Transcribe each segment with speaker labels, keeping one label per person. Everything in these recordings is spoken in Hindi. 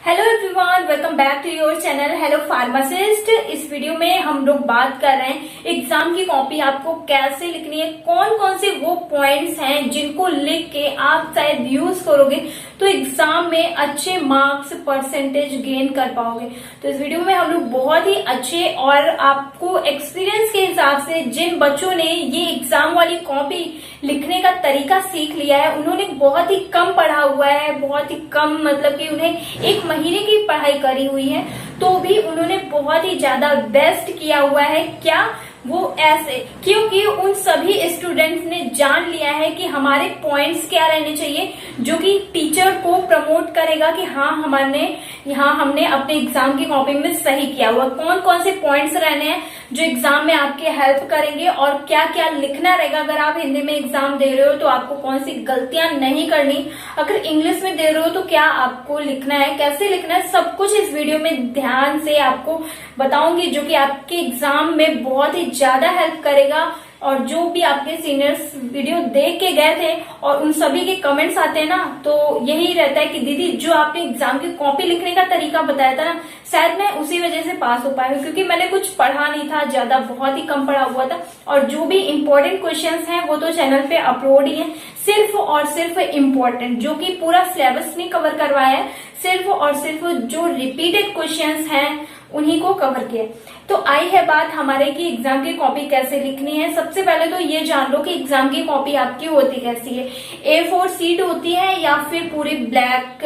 Speaker 1: Hello everyone, welcome back to your channel hello pharmacist. इस वीडियो में हम लोग बात कर रहे हैं एग्जाम की कॉपी आपको कैसे लिखनी है, कौन कौन से वो पॉइंट्स हैं जिनको लिख के आप शायद यूज करोगे तो एग्जाम में अच्छे मार्क्स परसेंटेज गेन कर पाओगे। तो इस वीडियो में हम लोग बहुत ही अच्छे और आपको एक्सपीरियंस के हिसाब से जिन बच्चों ने ये एग्जाम वाली कॉपी लिखने का तरीका सीख लिया है, उन्होंने बहुत ही कम पढ़ा हुआ है, बहुत ही कम मतलब कि उन्हें एक महीने की पढ़ाई करी हुई है तो भी उन्होंने बहुत ही ज्यादा बेस्ट किया हुआ है। क्या वो ऐसे, क्योंकि उन सभी स्टूडेंट्स ने जान लिया है कि हमारे पॉइंट्स क्या रहने चाहिए जो कि टीचर को प्रमोट करेगा कि हाँ हमने अपने एग्जाम की कॉपी में सही किया हुआ। कौन कौन से पॉइंट्स रहने हैं जो एग्जाम में आपके हेल्प करेंगे और क्या क्या लिखना रहेगा। अगर आप हिंदी में एग्जाम दे रहे हो तो आपको कौन सी गलतियां नहीं करनी, अगर इंग्लिश में दे रहे हो तो क्या आपको लिखना है, कैसे लिखना है, सब कुछ इस वीडियो में ध्यान से आपको बताऊंगी जो कि आपके एग्जाम में बहुत ही ज्यादा हेल्प करेगा। और जो भी आपके सीनियर्स वीडियो देख के गए थे और उन सभी के कमेंट्स आते हैं ना, तो यही रहता है कि दीदी जो आपने एग्जाम की कॉपी लिखने का तरीका बताया था ना, शायद मैं उसी वजह से पास हो पाया हूँ, क्योंकि मैंने कुछ पढ़ा नहीं था ज्यादा, बहुत ही कम पढ़ा हुआ था और जो भी इम्पोर्टेंट क्वेश्चंस हैं वो तो चैनल पे अपलोड ही है, सिर्फ और सिर्फ इम्पोर्टेंट जो कि पूरा सिलेबस नहीं कवर करवाया है, सिर्फ और सिर्फ जो रिपीटेड क्वेश्चंस हैं उन्हीं को कवर किया। तो आई है बात हमारे की एग्जाम की कॉपी कैसे लिखनी है। सबसे पहले तो ये जान लो कि एग्जाम की कॉपी आपकी होती कैसी है, A4 सीट होती है या फिर पूरी ब्लैक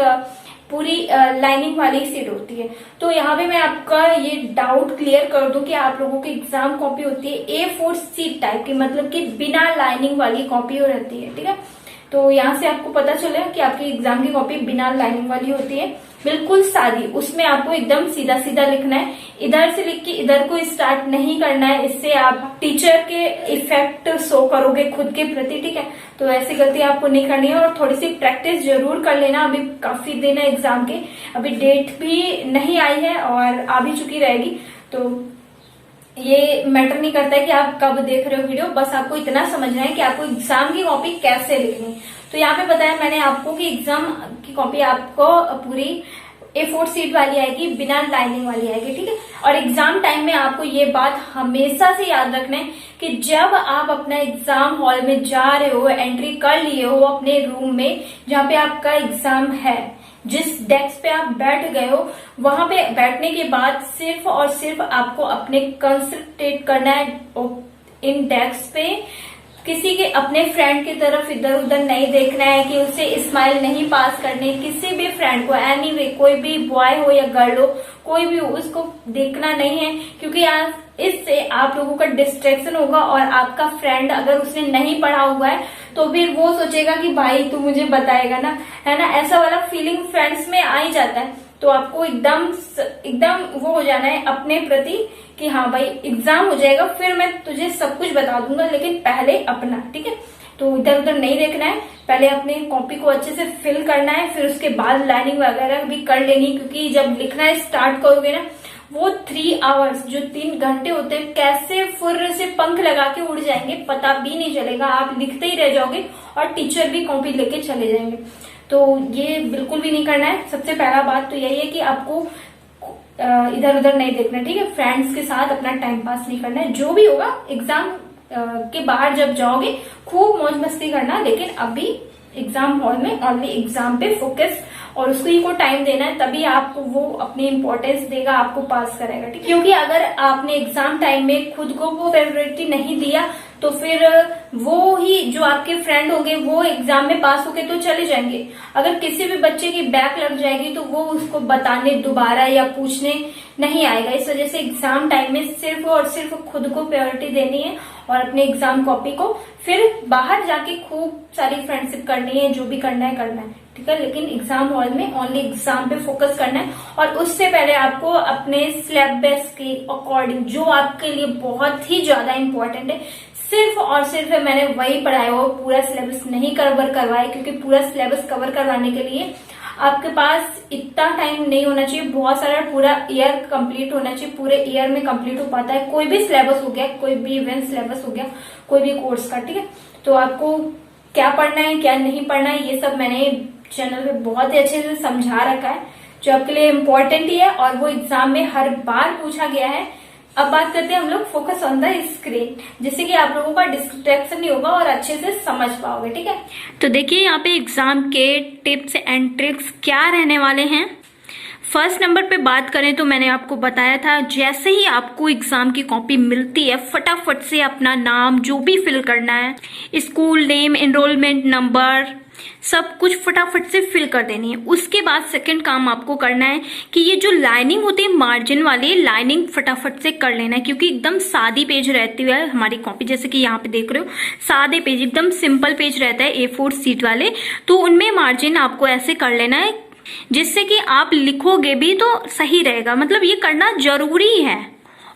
Speaker 1: पूरी लाइनिंग वाली सीट होती है। तो यहाँ पे मैं आपका ये डाउट क्लियर कर दूं कि आप लोगों की एग्जाम कॉपी होती है A4 सीट टाइप की, मतलब कि बिना लाइनिंग वाली कॉपी हो रहती है, ठीक है। तो यहाँ से आपको पता चलेगा कि आपकी एग्जाम की कॉपी बिना लाइनिंग वाली होती है, बिल्कुल सादी। उसमें आपको एकदम सीधा सीधा लिखना है, इधर से लिख के इधर को स्टार्ट नहीं करना है, इससे आप टीचर के इफेक्ट शो करोगे खुद के प्रति, ठीक है। तो ऐसी गलती आपको नहीं करनी है और थोड़ी सी प्रैक्टिस जरूर कर लेना। अभी काफी दिन है एग्जाम के, अभी डेट भी नहीं आई है और आ भी चुकी रहेगी, तो ये मैटर नहीं करता है कि आप कब देख रहे हो वीडियो, बस आपको इतना समझना है कि आपको एग्जाम की कॉपी कैसे लिखनी। तो यहाँ पे बताया मैंने आपको कि एग्जाम की कॉपी आपको पूरी A4 सीट वाली आएगी, बिना लाइनिंग वाली आएगी, ठीक है। और एग्जाम टाइम में आपको ये बात हमेशा से याद रखना है कि जब आप अपना एग्जाम हॉल में जा रहे हो, एंट्री कर लिए हो अपने रूम में जहाँ पे आपका एग्जाम है, जिस डेस्क पे आप बैठ गए हो, वहां पे बैठने के बाद सिर्फ और सिर्फ आपको अपने कंसंट्रेट करना है इन डेस्क पे। किसी के अपने फ्रेंड की तरफ इधर उधर नहीं देखना है कि उसे स्माइल नहीं पास करनी, किसी भी फ्रेंड को एनीवे कोई भी बॉय हो या गर्ल हो, कोई भी हो, उसको देखना नहीं है, क्योंकि इससे आप लोगों का डिस्ट्रैक्शन होगा और आपका फ्रेंड अगर उसने नहीं पढ़ा हुआ है तो फिर वो सोचेगा कि भाई तू मुझे बताएगा ना, है ना, ऐसा वाला फीलिंग फ्रेंड्स में आ ही जाता है। तो आपको एकदम वो हो जाना है अपने प्रति कि हाँ भाई एग्जाम हो जाएगा फिर मैं तुझे सब कुछ बता दूंगा, लेकिन पहले अपना, ठीक है। तो इधर उधर नहीं देखना है, पहले अपनी कॉपी को अच्छे से फिल करना है, फिर उसके बाद लाइनिंग वगैरह भी कर लेनी, क्योंकि जब लिखना स्टार्ट करोगे ना, वो 3 आवर्स जो 3 घंटे होते हैं कैसे फुर्र से पंख लगा के उड़ जाएंगे पता भी नहीं चलेगा, आप लिखते ही रह जाओगे और टीचर भी कॉपी लेके चले जाएंगे। तो ये बिल्कुल भी नहीं करना है। सबसे पहला बात तो यही है कि आपको इधर उधर नहीं देखना, ठीक है। फ्रेंड्स के साथ अपना टाइम पास नहीं करना है, जो भी होगा एग्जाम के बाहर जब जाओगे खूब मौज मस्ती करना, लेकिन अभी एग्जाम हॉल में ओनली एग्जाम पे फोकस और उसको ही को टाइम देना है, तभी आपको वो अपनी इम्पोर्टेंस देगा, आपको पास करेगा, ठीक। क्योंकि अगर आपने एग्जाम टाइम में खुद को वो प्रायोरिटी नहीं दिया तो फिर वो ही जो आपके फ्रेंड होंगे वो एग्जाम में पास होके तो चले जाएंगे, अगर किसी भी बच्चे की बैक लग जाएगी तो वो उसको बताने दोबारा या पूछने नहीं आएगा। इस वजह से एग्जाम टाइम में सिर्फ और सिर्फ खुद को प्रायोरिटी देनी है और अपने एग्जाम कॉपी को, फिर बाहर जाके खूब सारी फ्रेंडशिप करनी है, जो भी करना है, ठीक है। लेकिन एग्जाम हॉल में ओनली एग्जाम पे फोकस करना है और उससे पहले आपको अपने सिलेबस के अकॉर्डिंग जो आपके लिए बहुत ही ज्यादा इंपॉर्टेंट है, सिर्फ और सिर्फ मैंने वही पढ़ाया हो, पूरा सिलेबस नहीं कवर करवाया, क्योंकि पूरा सिलेबस कवर करवाने के लिए आपके पास इतना टाइम नहीं होना चाहिए, बहुत सारा पूरा ईयर कंप्लीट होना चाहिए, पूरे ईयर में कंप्लीट हो पाता है कोई भी सिलेबस हो गया, कोई भी इवेंट सिलेबस हो गया, कोई भी कोर्स का, ठीक है। तो आपको क्या पढ़ना है क्या नहीं पढ़ना है ये सब मैंने चैनल पे बहुत ही अच्छे से समझा रखा है, जो आपके लिए इम्पोर्टेंट ही है और वो एग्जाम में हर बार पूछा गया है। अब बात करते हैं हम लोग फोकस ऑन द स्क्रीन, जिससे कि आप लोगों का डिस्ट्रैक्शन नहीं होगा और अच्छे से समझ पाओगे। ठीक है, तो देखिए यहाँ पे एग्जाम के टिप्स एंड ट्रिक्स क्या रहने वाले हैं। फर्स्ट नंबर पे बात करें तो मैंने आपको बताया था, जैसे ही आपको एग्जाम की कॉपी मिलती है फटाफट से अपना नाम जो भी फिल करना है, स्कूल नेम, एनरोलमेंट नंबर, सब कुछ फटाफट से फिल कर देनी है। उसके बाद सेकंड काम आपको करना है कि ये जो लाइनिंग होती है मार्जिन वाली लाइनिंग फटाफट से कर लेना है, क्योंकि एकदम सादी पेज रहती है हमारी कॉपी, जैसे कि यहाँ पे देख रहे हो सादे पेज, एकदम सिंपल पेज रहता है A4 सीट वाले, तो उनमें मार्जिन आपको ऐसे कर लेना है जिससे कि आप लिखोगे भी तो सही रहेगा। मतलब ये करना जरूरी है।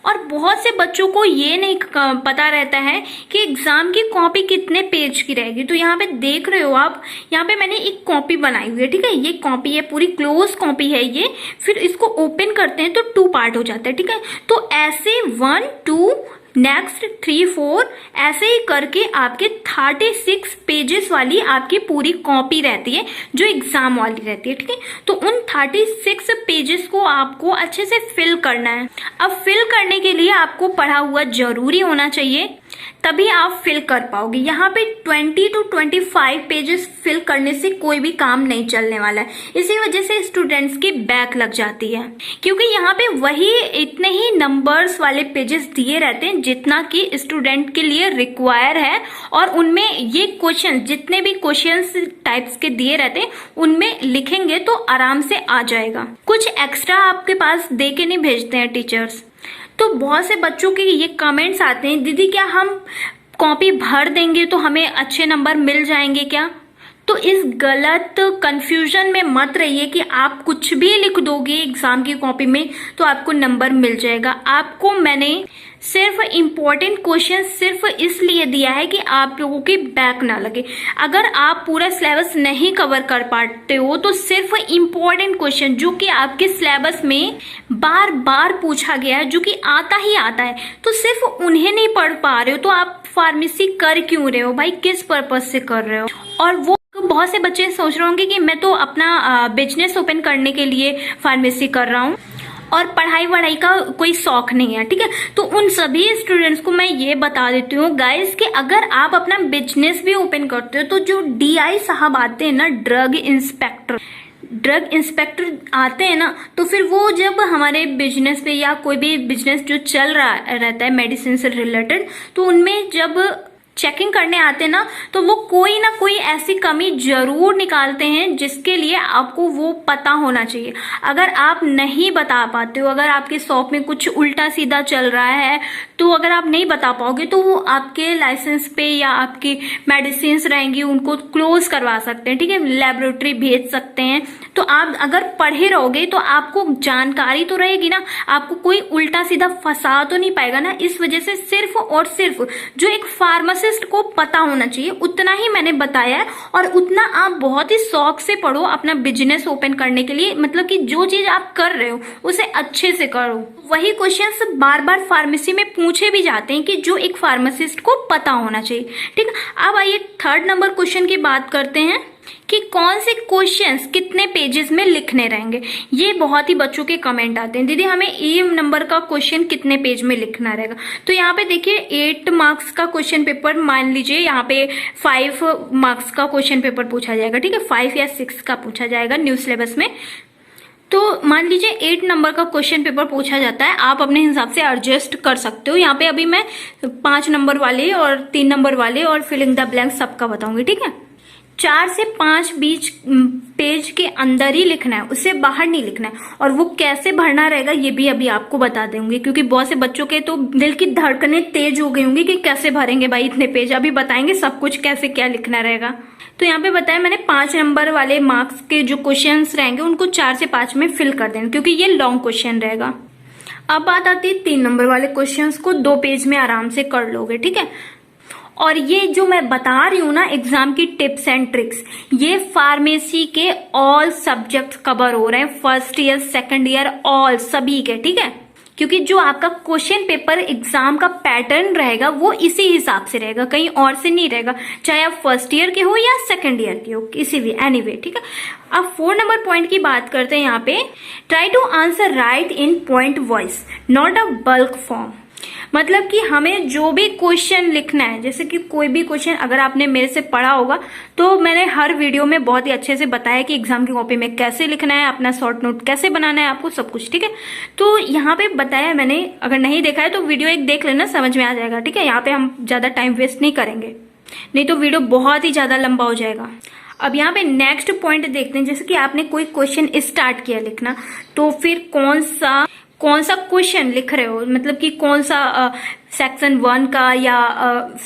Speaker 1: और बहुत से बच्चों को ये नहीं पता रहता है कि एग्जाम की कॉपी कितने पेज की रहेगी। तो यहाँ पे देख रहे हो आप, यहाँ पे मैंने एक कॉपी बनाई हुई है। ठीक है, ये कॉपी है, पूरी क्लोज कॉपी है ये। फिर इसको ओपन करते हैं तो 2 पार्ट हो जाता है। ठीक है, तो ऐसे 1 2 नेक्स्ट 3 4 ऐसे ही करके आपके 36 पेजेस वाली आपकी पूरी कॉपी रहती है जो एग्जाम वाली रहती है। ठीक है, तो उन 36 पेजेस को आपको अच्छे से फिल करना है। अब फिल करने के लिए आपको पढ़ा हुआ जरूरी होना चाहिए, तभी आप फिल कर पाओगे। यहाँ पे 20 to 25 पेजेस फिल करने से कोई भी काम नहीं चलने वाला है। इसी वजह से स्टूडेंट्स की बैक लग जाती है, क्योंकि यहाँ पे वही इतने ही नंबर्स वाले पेजेस दिए रहते हैं जितना कि स्टूडेंट के लिए रिक्वायर है, और उनमें ये क्वेश्चन जितने भी क्वेश्चंस टाइप्स के दिए रहते हैं उनमें लिखेंगे तो आराम से आ जाएगा। कुछ एक्स्ट्रा आपके पास दे के नहीं भेजते हैं टीचर्स। तो बहुत से बच्चों के ये कमेंट्स आते हैं, दीदी क्या हम कॉपी भर देंगे तो हमें अच्छे नंबर मिल जाएंगे क्या? तो इस गलत कंफ्यूजन में मत रहिए कि आप कुछ भी लिख दोगे एग्जाम की कॉपी में तो आपको नंबर मिल जाएगा। आपको मैंने सिर्फ इम्पोर्टेंट क्वेश्चन सिर्फ इसलिए दिया है कि आप लोगों की बैक ना लगे। अगर आप पूरा सिलेबस नहीं कवर कर पाते हो तो सिर्फ इम्पोर्टेंट क्वेश्चन जो कि आपके सिलेबस में बार बार पूछा गया है, जो कि आता ही आता है, तो सिर्फ उन्हें नहीं पढ़ पा रहे हो तो आप फार्मेसी कर क्यों रहे हो भाई? किस पर्पज से कर रहे हो? और वो बहुत से बच्चे सोच रहे होंगे कि मैं तो अपना बिजनेस ओपन करने के लिए फार्मेसी कर रहा हूँ और पढ़ाई वढ़ाई का कोई शौक नहीं है। ठीक है, तो उन सभी स्टूडेंट्स को मैं ये बता देती हूँ गाइस कि अगर आप अपना बिजनेस भी ओपन करते हो तो जो DI साहब आते हैं ना, ड्रग इंस्पेक्टर आते हैं ना, तो फिर वो जब हमारे बिजनेस पे या कोई भी बिजनेस जो चल रहा रहता है मेडिसिन से रिलेटेड, तो उनमें जब चेकिंग करने आते हैं ना, तो वो कोई ना कोई ऐसी कमी जरूर निकालते हैं जिसके लिए आपको वो पता होना चाहिए। अगर आप नहीं बता पाते हो, अगर आपके शॉप में कुछ उल्टा सीधा चल रहा है, तो अगर आप नहीं बता पाओगे तो वो आपके लाइसेंस पे या आपकी मेडिसिन रहेंगी उनको क्लोज करवा सकते हैं। ठीक है, लेबोरेटरी भेज सकते हैं। तो आप अगर पढ़े रहोगे तो आपको जानकारी तो रहेगी ना, आपको कोई उल्टा सीधा फंसा तो नहीं पाएगा ना। इस वजह से सिर्फ और सिर्फ जो एक फार्मासिस्ट को पता होना चाहिए उतना ही मैंने बताया है, और उतना आप बहुत ही शौक से पढ़ो अपना बिजनेस ओपन करने के लिए। मतलब कि जो चीज आप कर रहे हो उसे अच्छे से करो। वही क्वेश्चंस बार बार फार्मेसी में पूछे भी जाते हैं कि जो एक फार्मासिस्ट को पता होना चाहिए। ठीक है, अब आइए 3rd नंबर क्वेश्चन की बात करते हैं कि कौन से क्वेश्चंस कितने पेजेस में लिखने रहेंगे। ये बहुत ही बच्चों के कमेंट आते हैं, दीदी हमें ए नंबर का क्वेश्चन कितने पेज में लिखना रहेगा। तो यहाँ पे देखिए 8 मार्क्स का क्वेश्चन पेपर, मान लीजिए यहाँ पे 5 मार्क्स का क्वेश्चन पेपर पूछा जाएगा। ठीक है, 5 या 6 का पूछा जाएगा न्यू सिलेबस में। तो मान लीजिए 8 नंबर का क्वेश्चन पेपर पूछा जाता है, आप अपने हिसाब से एडजस्ट कर सकते हो। यहाँ पे अभी मैं 5 नंबर वाले और 3 नंबर वाले और फिलिंग द ब्लैंक सबका बताऊंगी। ठीक है, 4 से 5 बीच पेज के अंदर ही लिखना है, उससे बाहर नहीं लिखना है। और वो कैसे भरना रहेगा ये भी अभी आपको बता दूंगी, क्योंकि बहुत से बच्चों के तो दिल की धड़कनें तेज हो गई होंगी कि कैसे भरेंगे भाई इतने पेज। अभी बताएंगे सब कुछ कैसे क्या लिखना रहेगा। तो यहाँ पे बताया मैंने 5 नंबर वाले मार्क्स के जो क्वेश्चंस रहेंगे उनको 4 से 5 में फिल कर देना, क्योंकि ये लॉन्ग क्वेश्चन रहेगा। अब बात आती है 3 नंबर वाले क्वेश्चंस को 2 पेज में आराम से कर लोगे। ठीक है, और ये जो मैं बता रही हूँ ना एग्जाम की टिप्स एंड ट्रिक्स, ये फार्मेसी के ऑल सब्जेक्ट कवर हो रहे हैं, 1st year 2nd year all सभी के। ठीक है, क्योंकि जो आपका क्वेश्चन पेपर एग्जाम का पैटर्न रहेगा वो इसी हिसाब से रहेगा, कहीं और से नहीं रहेगा, चाहे आप फर्स्ट ईयर के हो या सेकंड ईयर के हो, किसी भी एनीवे, ठीक है। अब 4 नंबर पॉइंट की बात करते हैं यहाँ पे, try to answer write in point wise not a bulk form. मतलब कि हमें जो भी क्वेश्चन लिखना है, जैसे कि कोई भी क्वेश्चन अगर आपने मेरे से पढ़ा होगा तो मैंने हर वीडियो में बहुत ही अच्छे से बताया कि एग्जाम की कॉपी में कैसे लिखना है, अपना शॉर्ट नोट कैसे बनाना है, आपको सब कुछ, ठीक है। तो यहाँ पे बताया मैंने, अगर नहीं देखा है तो वीडियो एक देख लेना, समझ में आ जाएगा, ठीक है। यहाँ पे हम ज्यादा टाइम वेस्ट नहीं करेंगे, नहीं तो वीडियो बहुत ही ज्यादा लंबा हो जाएगा। अब यहाँ पे नेक्स्ट पॉइंट देखते हैं, जैसे कि आपने कोई क्वेश्चन स्टार्ट किया लिखना, तो फिर कौन सा क्वेश्चन लिख रहे हो, मतलब कि कौन सा सेक्शन 1 का या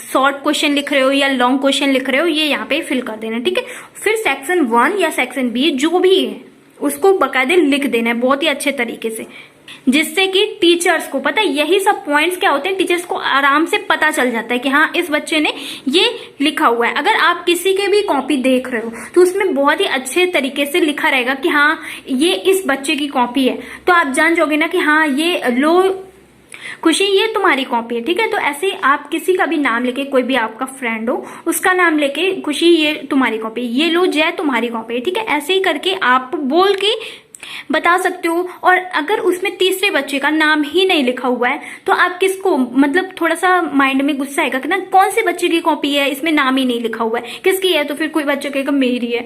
Speaker 1: शॉर्ट क्वेश्चन लिख रहे हो या लॉन्ग क्वेश्चन लिख रहे हो, ये यहाँ पे फिल कर देना, ठीक है। फिर सेक्शन 1 या सेक्शन बी जो भी है उसको बकायदे लिख देना है बहुत ही अच्छे तरीके से, जिससे कि टीचर्स को पता है, यही सब पॉइंट्स क्या होते हैं, टीचर्स को आराम से पता चल जाता है कि हाँ इस बच्चे ने ये लिखा हुआ है। अगर आप किसी के भी कॉपी देख रहे हो तो उसमें बहुत ही अच्छे तरीके से लिखा रहेगा कि हाँ ये इस बच्चे की कॉपी है, तो आप जान जाओगे ना कि हाँ ये लो खुशी ये तुम्हारी कॉपी है, ठीक है। तो ऐसे आप किसी का भी नाम लेके, कोई भी आपका फ्रेंड हो उसका नाम लेके, खुशी ये तुम्हारी कॉपी, ये लो जय तुम्हारी कॉपी है, ठीक है। ऐसे ही करके आप बोल के बता सकते हो। और अगर उसमें तीसरे बच्चे का नाम ही नहीं लिखा हुआ है तो आप किसको, मतलब थोड़ा सा माइंड में गुस्सा आएगा कि ना कौन से बच्चे की कॉपी है, इसमें नाम ही नहीं लिखा हुआ है, किसकी है, तो फिर कोई बच्चा कहेगा मेरी है।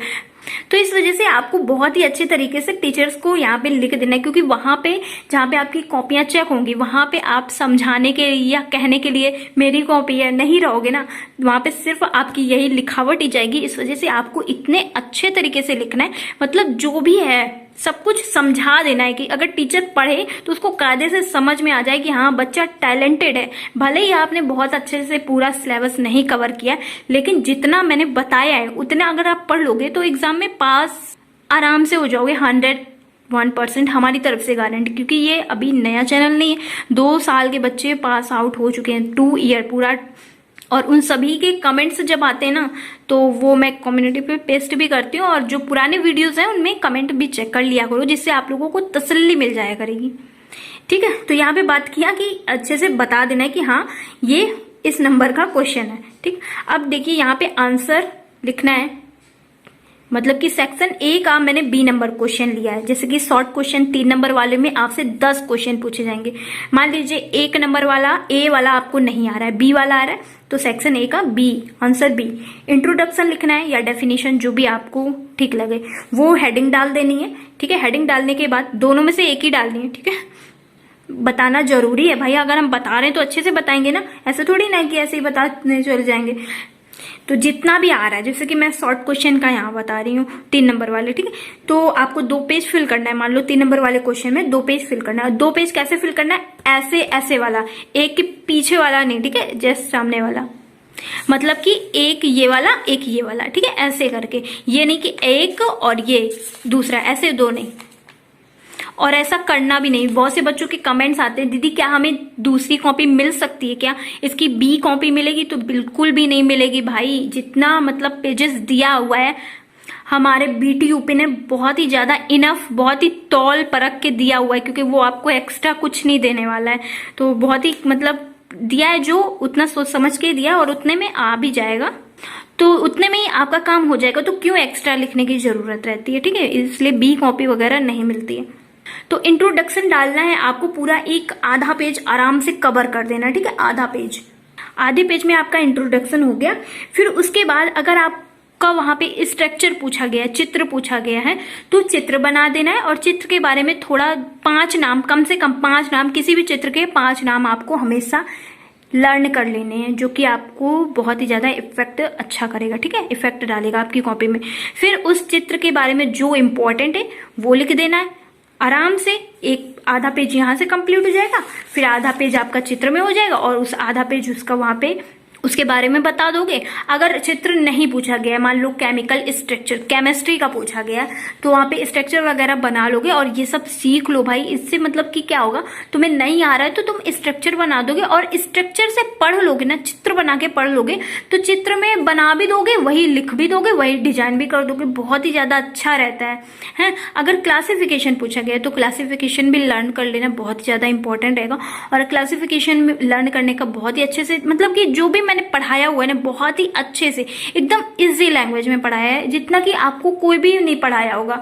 Speaker 1: तो इस वजह से आपको बहुत ही अच्छे तरीके से टीचर्स को यहाँ पे लिख देना है, क्योंकि वहां पे जहाँ पे आपकी कॉपियां चेक होंगी वहां पे आप समझाने के या कहने के लिए मेरी कॉपी है नहीं रहोगे ना, वहां पे सिर्फ आपकी यही लिखावट ही जाएगी। इस वजह से आपको इतने अच्छे तरीके से लिखना है, मतलब जो भी है सब कुछ समझा देना है कि अगर टीचर पढ़े तो उसको कायदे से समझ में आ जाए कि हाँ बच्चा टैलेंटेड है। भले ही आपने बहुत अच्छे से पूरा सिलेबस नहीं कवर किया, लेकिन जितना मैंने बताया है उतना अगर आप पढ़ लोगे तो एग्जाम में पास आराम से हो जाओगे, 101% हमारी तरफ से गारंटी। क्योंकि ये अभी नया चैनल नहीं है, 2 साल के बच्चे पास आउट हो चुके हैं, 2 ईयर पूरा। और उन सभी के कमेंट्स जब आते हैं ना तो वो मैं कम्युनिटी पे पेस्ट भी करती हूँ, और जो पुराने वीडियोस हैं उनमें कमेंट भी चेक कर लिया करो, जिससे आप लोगों को तसल्ली मिल जाया करेगी, ठीक है। तो यहाँ पे बात किया कि अच्छे से बता देना है कि हाँ ये इस नंबर का क्वेश्चन है, ठीक। अब देखिए यहाँ पे आंसर लिखना है, मतलब कि सेक्शन ए का मैंने बी नंबर क्वेश्चन लिया है। जैसे कि शॉर्ट क्वेश्चन 3 नंबर वाले में आपसे 10 क्वेश्चन पूछे जाएंगे। मान लीजिए 1 नंबर वाला ए वाला आपको नहीं आ रहा है, बी वाला आ रहा है, तो सेक्शन ए का बी, आंसर बी। इंट्रोडक्शन लिखना है या डेफिनेशन, जो भी आपको ठीक लगे वो हेडिंग डाल देनी है, ठीक है। हेडिंग डालने के बाद दोनों में से एक ही डालनी है, ठीक है। बताना जरूरी है भाई, अगर हम बता रहे हैं तो अच्छे से बताएंगे ना, ऐसे थोड़ी ना कि ऐसे ही बताने चले जाएंगे। तो जितना भी आ रहा है, जैसे कि मैं शॉर्ट क्वेश्चन का यहाँ बता रही हूँ 3 नंबर वाले, ठीक है। तो आपको 2 पेज फिल करना है, मान लो 3 नंबर वाले क्वेश्चन में 2 पेज फिल करना है। 2 पेज कैसे फिल करना है, ऐसे ऐसे वाला, एक के पीछे वाला नहीं, ठीक है, जस्ट सामने वाला। मतलब कि एक ये वाला एक ये वाला, ठीक है, ऐसे करके। ये नहीं कि एक और ये दूसरा, ऐसे 2 नहीं। और ऐसा करना भी नहीं। बहुत से बच्चों के कमेंट्स आते हैं, दीदी क्या हमें दूसरी कॉपी मिल सकती है क्या, इसकी बी कॉपी मिलेगी? तो बिल्कुल भी नहीं मिलेगी भाई। जितना मतलब पेजेस दिया हुआ है हमारे BTUP ने, बहुत ही ज्यादा इनफ, बहुत ही तौल परख के दिया हुआ है, क्योंकि वो आपको एक्स्ट्रा कुछ नहीं देने वाला है। तो बहुत ही मतलब दिया है, जो उतना सोच समझ के दिया और उतने में आ भी जाएगा, तो उतने में ही आपका काम हो जाएगा। तो क्यों एक्स्ट्रा लिखने की जरूरत रहती है, ठीक है। इसलिए बी कॉपी वगैरह नहीं मिलती है। तो इंट्रोडक्शन डालना है आपको, पूरा एक आधा पेज आराम से कवर कर देना, ठीक है। आधे पेज में आपका इंट्रोडक्शन हो गया। फिर उसके बाद अगर आपका वहां पे स्ट्रक्चर पूछा गया है, चित्र पूछा गया है, तो चित्र बना देना है। और चित्र के बारे में थोड़ा 5 नाम, कम से कम 5 नाम, किसी भी चित्र के 5 नाम आपको हमेशा लर्न कर लेने हैं, जो कि आपको बहुत ही ज्यादा इफेक्ट अच्छा करेगा, ठीक है, इफेक्ट डालेगा आपकी कॉपी में। फिर उस चित्र के बारे में जो इम्पोर्टेंट है वो लिख देना है आराम से। एक आधा पेज यहाँ से कंप्लीट हो जाएगा, फिर आधा पेज आपका चित्र में हो जाएगा, और उस आधा पेज उसका वहां पे उसके बारे में बता दोगे। अगर चित्र नहीं पूछा गया, मान लो केमिकल स्ट्रक्चर, केमिस्ट्री का पूछा गया, तो वहां पे स्ट्रक्चर वगैरह बना लोगे और ये सब सीख लो भाई। इससे मतलब कि क्या होगा, तुम्हें नहीं आ रहा है तो तुम स्ट्रक्चर बना दोगे और स्ट्रक्चर से पढ़ लोगे ना, चित्र बना के पढ़ लोगे तो चित्र में बना भी दोगे, वही लिख भी दोगे, वही डिजाइन भी कर दोगे, बहुत ही ज्यादा अच्छा रहता है। अगर क्लासिफिकेशन पूछा गया तो क्लासिफिकेशन भी लर्न कर लेना, बहुत ही ज्यादा इंपॉर्टेंट रहेगा। और क्लासिफिकेशन लर्न करने का बहुत ही अच्छे से, मतलब कि जो भी मैंने पढ़ाया हुआ है ना, बहुत ही अच्छे से एकदम इजी लैंग्वेज में पढ़ाया है, जितना कि आपको कोई भी नहीं पढ़ाया होगा।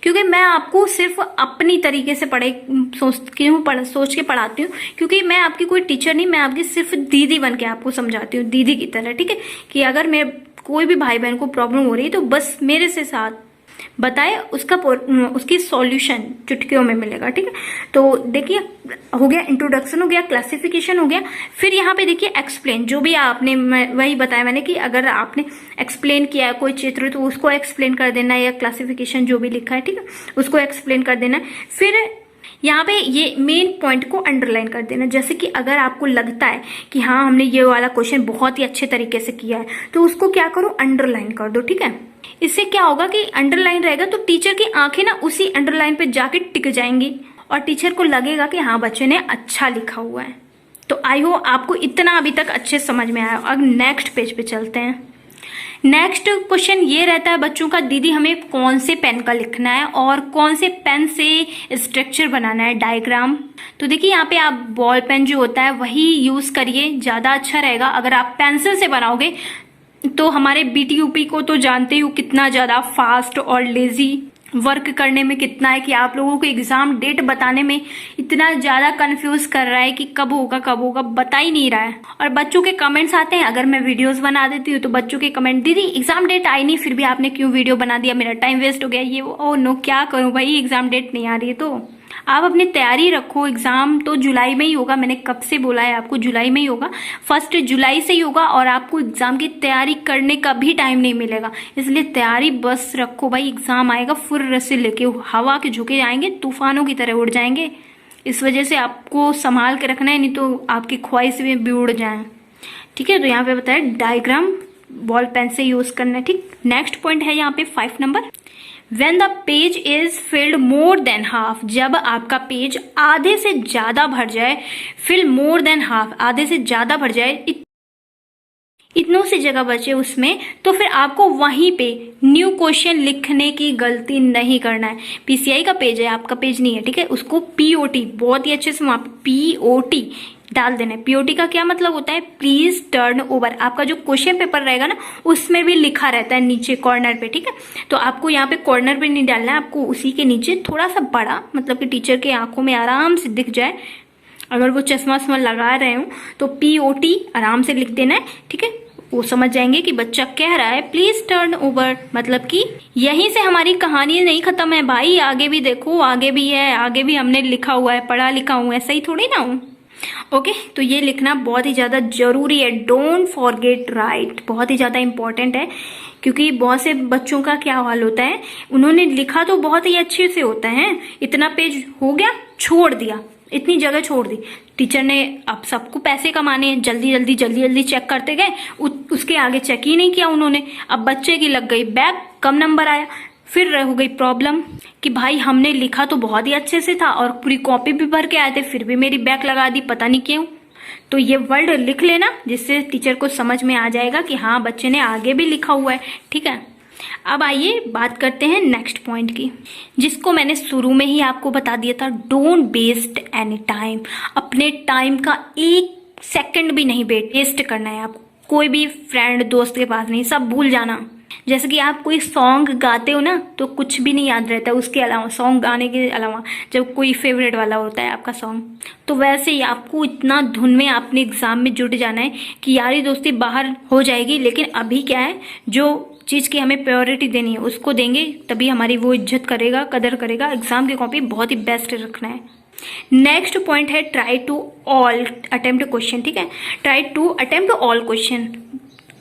Speaker 1: क्योंकि मैं आपको सिर्फ अपनी तरीके से सोच के पढ़ाती हूँ, क्योंकि मैं आपकी कोई टीचर नहीं, मैं आपकी सिर्फ दीदी बन के आपको समझाती हूँ, दीदी की तरह। ठीक है, कि अगर मैं कोई भी भाई बहन को प्रॉब्लम हो रही है तो बस मेरे से साथ बताए, उसकी सॉल्यूशन चुटकियों में मिलेगा। ठीक है, तो देखिए हो गया इंट्रोडक्शन, हो गया क्लासिफिकेशन, हो गया। फिर यहाँ पे देखिए एक्सप्लेन, जो भी आपने वही बताया मैंने कि अगर आपने एक्सप्लेन किया है कोई चित्र तो उसको एक्सप्लेन कर देना है, या क्लासिफिकेशन जो भी लिखा है, ठीक है, उसको एक्सप्लेन कर देना है। फिर यहाँ पे ये मेन पॉइंट को अंडरलाइन कर देना। जैसे कि अगर आपको लगता है कि हाँ हमने ये वाला क्वेश्चन बहुत ही अच्छे तरीके से किया है, तो उसको क्या करो, अंडरलाइन कर दो। ठीक है, इससे क्या होगा कि अंडरलाइन रहेगा तो टीचर की आंखें ना उसी अंडरलाइन पे जाके टिक जाएंगी और टीचर को लगेगा कि हाँ बच्चे ने अच्छा लिखा हुआ है। तो आई होप आपको इतना अभी तक अच्छे समझ में आया। अब नेक्स्ट पेज पे चलते हैं। नेक्स्ट क्वेश्चन ये रहता है बच्चों का, दीदी हमें कौन से पेन का लिखना है और कौन से पेन से स्ट्रक्चर बनाना है, डायग्राम। तो देखिए यहाँ पे आप बॉल पेन जो होता है वही यूज करिए, ज्यादा अच्छा रहेगा। अगर आप पेंसिल से बनाओगे तो हमारे बीटीयूपी को तो जानते ही कितना ज्यादा फास्ट और लेजी वर्क करने में कितना है, कि आप लोगों को एग्जाम डेट बताने में इतना ज्यादा कंफ्यूज कर रहा है कि कब होगा बता ही नहीं रहा है। और बच्चों के कमेंट्स आते हैं, अगर मैं वीडियोस बना देती हूँ तो बच्चों के कमेंट, दीदी एग्जाम डेट आई नहीं फिर भी आपने क्यों वीडियो बना दिया, मेरा टाइम वेस्ट हो गया, ये वो। ओ नो, क्या करूं भाई, एग्जाम डेट नहीं आ रही है। तो आप अपनी तैयारी रखो, एग्जाम तो जुलाई में ही होगा, मैंने कब से बोला है आपको, जुलाई में ही होगा, 1 जुलाई से ही होगा। और आपको एग्जाम की तैयारी करने का भी टाइम नहीं मिलेगा, इसलिए तैयारी बस रखो भाई। एग्जाम आएगा फुर्र से लेके, हवा के झोंके आएंगे, तूफानों की तरह उड़ जाएंगे। इस वजह से आपको संभाल के रखना है, नहीं तो आपकी ख्वाहिश में भी उड़ जाए। ठीक है, तो यहाँ पे बताया डायग्राम बॉल पेन से यूज करना है। ठीक, नेक्स्ट पॉइंट है यहाँ पे 5 number, When the page is filled more than half, जब आपका पेज आधे से ज्यादा भर जाए, fill more than half, आधे से ज्यादा भर जाए, इतनों से जगह बचे उसमें, तो फिर आपको वहीं पे न्यू क्वेश्चन लिखने की गलती नहीं करना है। पीसीआई का पेज है, आपका पेज नहीं है, ठीक है, उसको पीओटी बहुत ही अच्छे से वहां पे पीओटी डाल देना है। पीओटी का क्या मतलब होता है, प्लीज टर्न ओवर। आपका जो क्वेश्चन पेपर रहेगा ना उसमें भी लिखा रहता है नीचे कॉर्नर पे, ठीक है, तो आपको यहाँ पे कॉर्नर पे नहीं डालना है, आपको उसी के नीचे थोड़ा सा बड़ा, मतलब कि टीचर के आंखों में आराम से दिख जाए, अगर वो चश्मा वश्मा लगा रहे हो तो पीओटी आराम से लिख देना है। ठीक है, वो समझ जाएंगे कि बच्चा कह रहा है प्लीज टर्न ओवर, मतलब कि यहीं से हमारी कहानी नहीं खत्म है भाई, आगे भी देखो, आगे भी है, आगे भी हमने लिखा हुआ है, पढ़ा लिखा हूँ, ऐसा ही थोड़ी ना हूँ। ओके, तो ये लिखना बहुत ही ज्यादा जरूरी है। डोंट फॉरगेट राइट, बहुत ही ज्यादा इंपॉर्टेंट है, क्योंकि बहुत से बच्चों का क्या हाल होता है, उन्होंने लिखा तो बहुत ही अच्छे से होता है, इतना पेज हो गया छोड़ दिया, इतनी जगह छोड़ दी टीचर ने। अब सबको पैसे कमाने हैं, जल्दी जल्दी चेक करते गए, उसके आगे चेक ही नहीं किया उन्होंने। अब बच्चे की लग गई बैक, कम नंबर आया, फिर हो गई प्रॉब्लम कि भाई हमने लिखा तो बहुत ही अच्छे से था और पूरी कॉपी भी भर के आए थे, फिर भी मेरी बैक लगा दी, पता नहीं क्यों। तो ये वर्ड लिख लेना, जिससे टीचर को समझ में आ जाएगा कि हाँ बच्चे ने आगे भी लिखा हुआ है। ठीक है, अब आइए बात करते हैं नेक्स्ट पॉइंट की, जिसको मैंने शुरू में ही आपको बता दिया था। डोंट वेस्ट एनी टाइम, अपने टाइम का 1 सेकंड भी नहीं वेस्ट करना है आपको। कोई भी फ्रेंड दोस्त के पास नहीं, सब भूल जाना। जैसे कि आप कोई सॉन्ग गाते हो ना तो कुछ भी नहीं याद रहता उसके अलावा, सॉन्ग गाने के अलावा, जब कोई फेवरेट वाला होता है आपका सॉन्ग, तो वैसे ही आपको इतना धुन में आपने एग्जाम में जुट जाना है कि यारी दोस्ती बाहर हो जाएगी, लेकिन अभी क्या है, जो चीज की हमें प्रायोरिटी देनी है उसको देंगे, तभी हमारी वो इज्जत करेगा, कदर करेगा। एग्जाम की कॉपी बहुत ही बेस्ट रखना है। नेक्स्ट पॉइंट है try to all attempt question. ठीक है, try to attempt all question,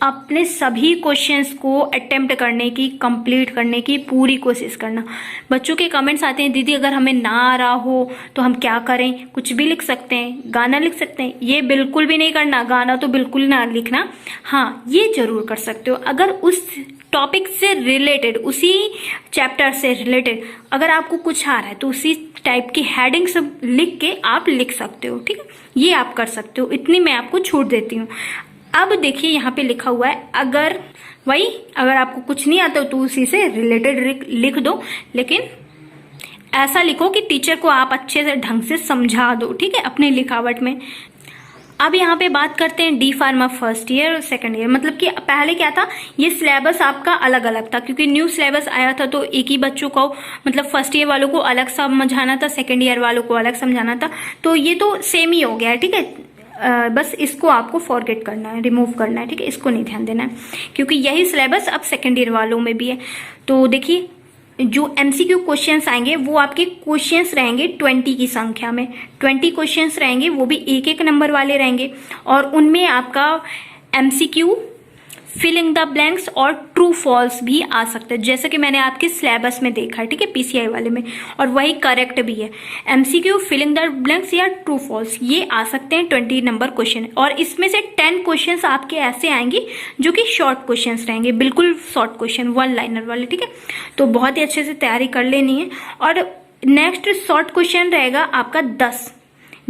Speaker 1: अपने सभी क्वेश्चंस को अटेम्प्ट करने की, कंप्लीट करने की पूरी कोशिश करना। बच्चों के कमेंट्स आते हैं, दीदी अगर हमें ना आ रहा हो तो हम क्या करें? कुछ भी लिख सकते हैं, गाना लिख सकते हैं। ये बिल्कुल भी नहीं करना, गाना तो बिल्कुल ना लिखना। हाँ, ये जरूर कर सकते हो अगर उस टॉपिक से रिलेटेड, उसी चैप्टर से रिलेटेड अगर आपको कुछ आ रहा है तो उसी टाइप की हेडिंग सब लिख के आप लिख सकते हो। ठीक है, ये आप कर सकते हो, इतनी मैं आपको छूट देती हूँ। अब देखिए यहाँ पे लिखा हुआ है, अगर आपको कुछ नहीं आता तो उसी से रिलेटेड लिख दो, लेकिन ऐसा लिखो कि टीचर को आप अच्छे से ढंग से समझा दो। ठीक है, अपने लिखावट में। अब यहाँ पे बात करते हैं डी फार्मा फर्स्ट ईयर और सेकंड ईयर। मतलब कि पहले क्या था, ये सिलेबस आपका अलग अलग था, क्योंकि न्यू सिलेबस आया था तो एक ही बच्चों को, मतलब फर्स्ट ईयर वालों को अलग समझाना था, सेकंड ईयर वालों को अलग समझाना था। तो ये तो सेम ही हो गया है। ठीक है, बस इसको आपको फॉरगेट करना है, रिमूव करना है। ठीक है, इसको नहीं ध्यान देना है, क्योंकि यही सिलेबस अब सेकंड ईयर वालों में भी है। तो देखिए, जो एमसीक्यू क्वेश्चंस आएंगे वो आपके क्वेश्चंस रहेंगे 20 की संख्या में। 20 क्वेश्चंस रहेंगे, वो भी एक एक नंबर वाले रहेंगे, और उनमें आपका एमसीक्यू, फिलिंग द ब्लैंक्स और ट्रू फॉल्स भी आ सकते हैं, जैसे कि मैंने आपके सिलेबस में देखा है। ठीक है, पीसीआई वाले में, और वही करेक्ट भी है। एमसीक्यू, फिलिंग द ब्लैंक्स या ट्रू फॉल्स, ये आ सकते हैं 20 नंबर क्वेश्चन। और इसमें से 10 क्वेश्चंस आपके ऐसे आएंगे जो कि शॉर्ट क्वेश्चंस रहेंगे, बिल्कुल शॉर्ट क्वेश्चन, 1 लाइनर वाले। ठीक है, तो बहुत ही अच्छे से तैयारी कर लेनी है। और नेक्स्ट शॉर्ट क्वेश्चन रहेगा आपका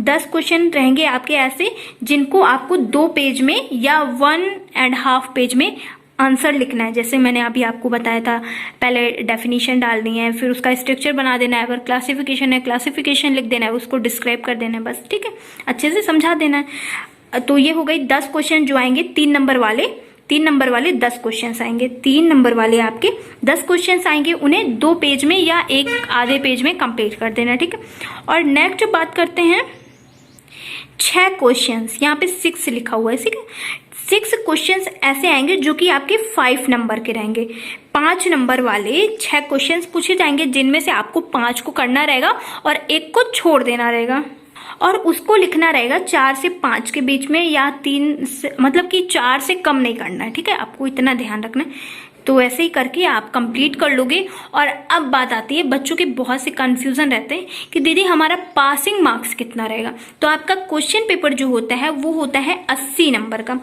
Speaker 1: 10 क्वेश्चन रहेंगे आपके ऐसे, जिनको आपको 2 पेज में या 1.5 पेज में आंसर लिखना है। जैसे मैंने अभी आपको बताया था, पहले डेफिनेशन डालनी है, फिर उसका स्ट्रक्चर बना देना है, अगर क्लासिफिकेशन है क्लासिफिकेशन लिख देना है, उसको डिस्क्राइब कर देना है, बस। ठीक है, अच्छे से समझा देना है। तो ये हो गई 10 क्वेश्चन जो आएंगे 3 नंबर वाले। 3 नंबर वाले 10 क्वेश्चन आएंगे, 3 नंबर वाले आपके 10 क्वेश्चन आएंगे, उन्हें 2 पेज में या एक आधे पेज में कंप्लीट कर देना। ठीक है, और नेक्स्ट बात करते हैं 6 क्वेश्चंस, यहाँ पे 6 लिखा हुआ है। ठीक है, 6 क्वेश्चंस ऐसे आएंगे जो कि आपके 5 नंबर के रहेंगे। 5 नंबर वाले 6 क्वेश्चंस पूछे जाएंगे, जिनमें से आपको 5 को करना रहेगा और एक को छोड़ देना रहेगा, और उसको लिखना रहेगा 4 से 5 के बीच में, या 3 से, मतलब कि 4 से कम नहीं करना है। ठीक है, आपको इतना ध्यान रखना है। तो ऐसे ही करके आप कंप्लीट कर लोगे। और अब बात आती है, बच्चों के बहुत से कंफ्यूजन रहते हैं कि दीदी हमारा पासिंग मार्क्स कितना रहेगा। तो आपका क्वेश्चन पेपर जो होता है वो होता है 80 नंबर का।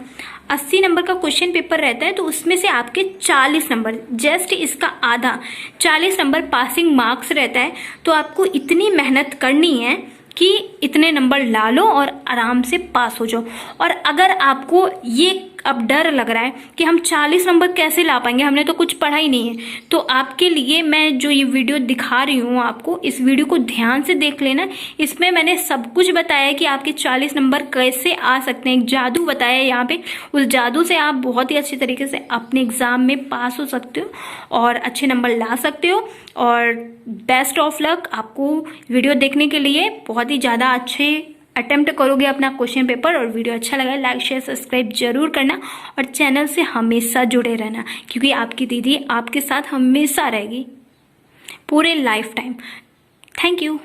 Speaker 1: 80 नंबर का क्वेश्चन पेपर रहता है, तो उसमें से आपके 40 नंबर, जस्ट इसका आधा, 40 नंबर पासिंग मार्क्स रहता है। तो आपको इतनी मेहनत करनी है कि इतने नंबर ला लो और आराम से पास हो जाओ। और अगर आपको ये अब डर लग रहा है कि हम 40 नंबर कैसे ला पाएंगे, हमने तो कुछ पढ़ा ही नहीं है, तो आपके लिए मैं जो ये वीडियो दिखा रही हूँ आपको, इस वीडियो को ध्यान से देख लेना। इसमें मैंने सब कुछ बताया है कि आपके 40 नंबर कैसे आ सकते हैं। एक जादू बताया है यहाँ पे, उस जादू से आप बहुत ही अच्छे तरीके से अपने एग्जाम में पास हो सकते हो और अच्छे नंबर ला सकते हो। और बेस्ट ऑफ लक आपको। वीडियो देखने के लिए बहुत ही ज़्यादा अच्छे अटेम्प्ट करोगे अपना क्वेश्चन पेपर। और वीडियो अच्छा लगा लाइक शेयर सब्सक्राइब जरूर करना, और चैनल से हमेशा जुड़े रहना, क्योंकि आपकी दीदी आपके साथ हमेशा रहेगी पूरे लाइफ टाइम। Thank you.